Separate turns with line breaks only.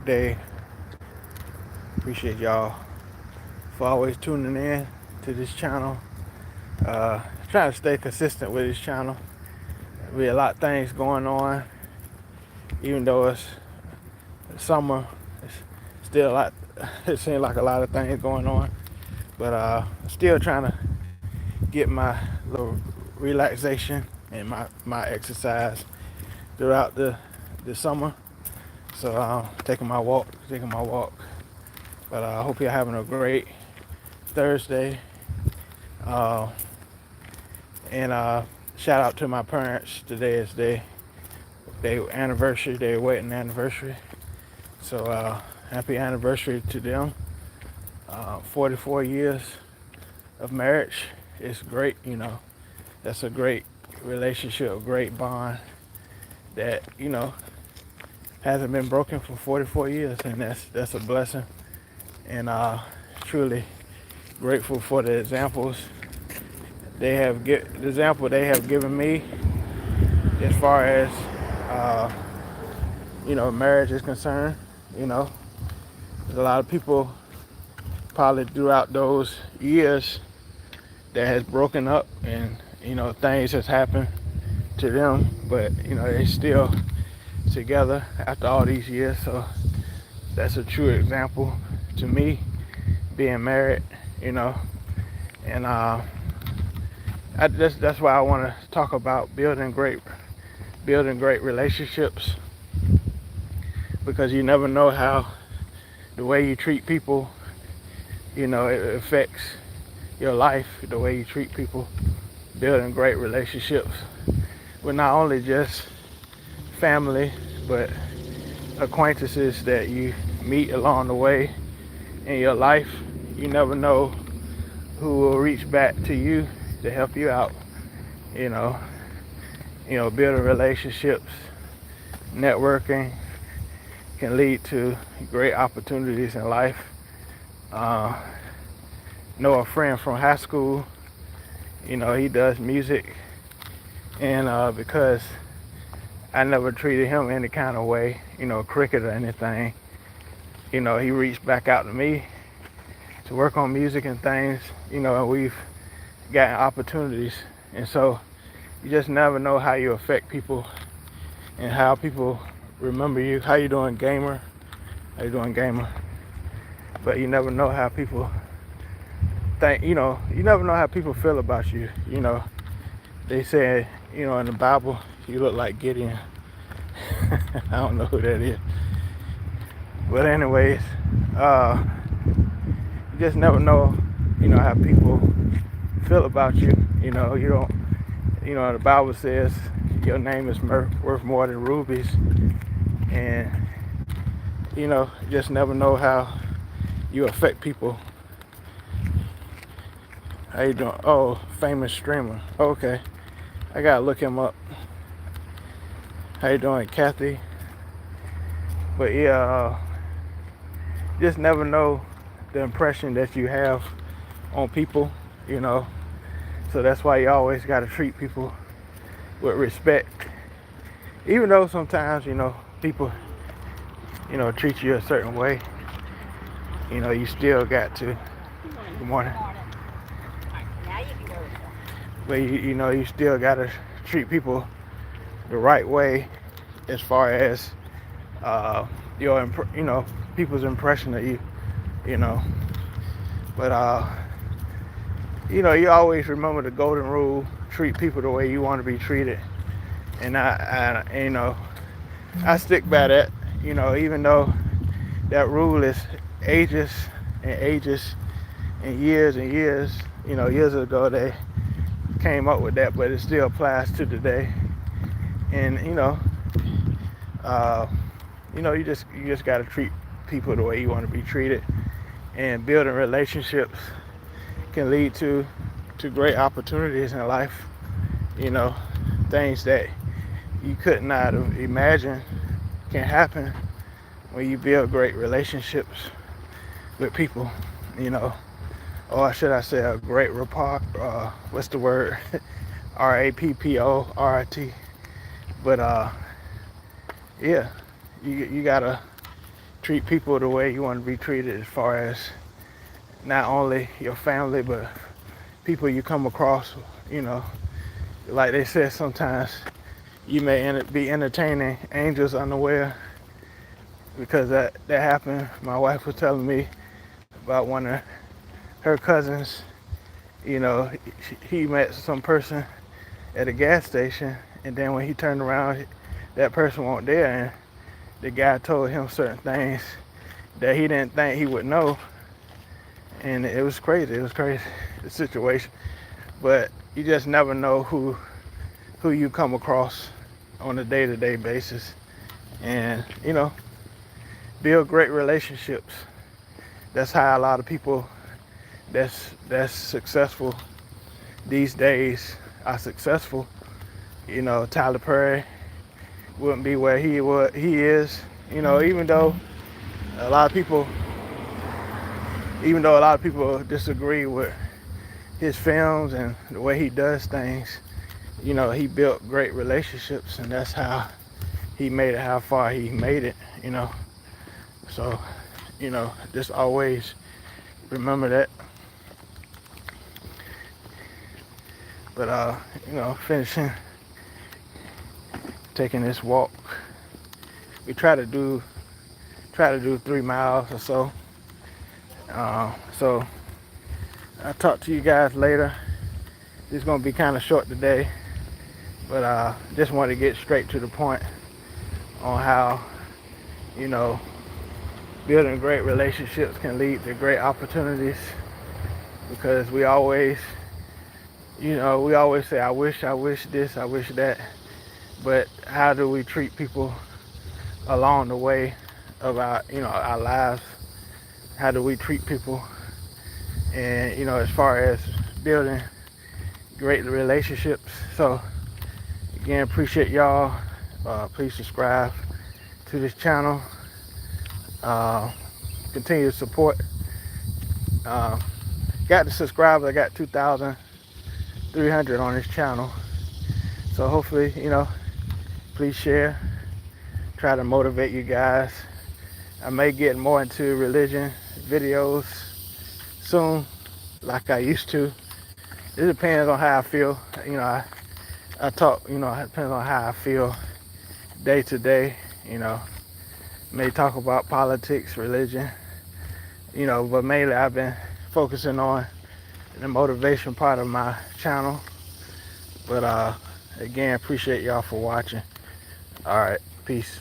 Day. Appreciate y'all for always tuning in to this channel. Trying to stay consistent with this channel. We a lot of things going on, even though it's summer. It's still a lot. It seems like a lot of things going on, but still trying to get my little relaxation and my exercise throughout the summer. So taking my walk. But I hope you're having a great Thursday. Uh, and shout out to my parents. Today is their anniversary, their wedding anniversary. So happy anniversary to them. 44 years of marriage. It's great, That's a great relationship, a great bond that, hasn't been broken for 44 years, and that's a blessing. And truly grateful for the examples they have given me as far as marriage is concerned. There's a lot of people probably throughout those years that has broken up, and things has happened to them, but they still together after all these years. So that's a true example to me, being married, and that's why I want to talk about building great relationships, because you never know how the way you treat people, it affects your life. The way you treat people, building great relationships with not only just family, but acquaintances that you meet along the way in your life. You never know who will reach back to you to help you out. Building relationships, networking can lead to great opportunities in life. Know a friend from high school. He does music, and because I never treated him any kind of way, cricket or anything, he reached back out to me to work on music and things, and we've gotten opportunities. And so you just never know how you affect people and how people remember you. How you doing, gamer? But you never know how people think, you never know how people feel about you. They say, in the Bible, you look like Gideon. I don't know who that is. But anyways, you just never know, how people feel about you. You don't, the Bible says your name is worth more than rubies. And, you just never know how you affect people. How you doing? Oh, famous streamer. Okay. I gotta look him up. How you doing, Kathy? But yeah, just never know the impression that you have on people, So that's why you always gotta treat people with respect. Even though sometimes, people, treat you a certain way, you still got to. Good morning. But you still gotta treat people the right way as far as your people's impression of you, But you always remember the golden rule: treat people the way you want to be treated. And I stick by that. Even though that rule is ages and years and years. Years ago they came up with that, but it still applies to today. And you just got to treat people the way you want to be treated, and building relationships can lead to great opportunities in life. Things that you could not imagine can happen when you build great relationships with people. Or should I say a great rapport? What's the word? RAPPORT. But yeah, you gotta treat people the way you want to be treated, as far as not only your family, but people you come across. You know, like they said, sometimes you may be entertaining angels unaware, because that happened. My wife was telling me about one of her cousins. You know, he met some person at a gas station, and then when he turned around, that person wasn't there, and the guy told him certain things that he didn't think he would know, and it was crazy. It was crazy, the situation. But you just never know who you come across on a day-to-day basis, and you know, build great relationships. That's how a lot of people that's successful these days are successful. You know, Tyler Perry wouldn't be where he is. You know, even though a lot of people disagree with his films and the way he does things, you know, he built great relationships, and that's how he made it how far he made it, you know. So, you know, just always remember that. But you know, taking this walk. We try to do 3 miles or so. So I'll talk to you guys later. It's gonna be kind of short today, but just want to get straight to the point on how, you know, building great relationships can lead to great opportunities. Because we always say, I wish this, I wish that. But how do we treat people along the way of our lives? How do we treat people? And, you know, as far as building great relationships. So again, appreciate y'all. Please subscribe to this channel. Continue to support. Got the subscribers. I got 2,300 on this channel. So hopefully, you know, please share. Try to motivate you guys. I may get more into religion videos soon, like I used to. It depends on how I feel. You know, I talk, you know, it depends on how I feel day to day. You know, may talk about politics, religion, you know, but mainly I've been focusing on the motivation part of my channel. But again, appreciate y'all for watching. All right, peace.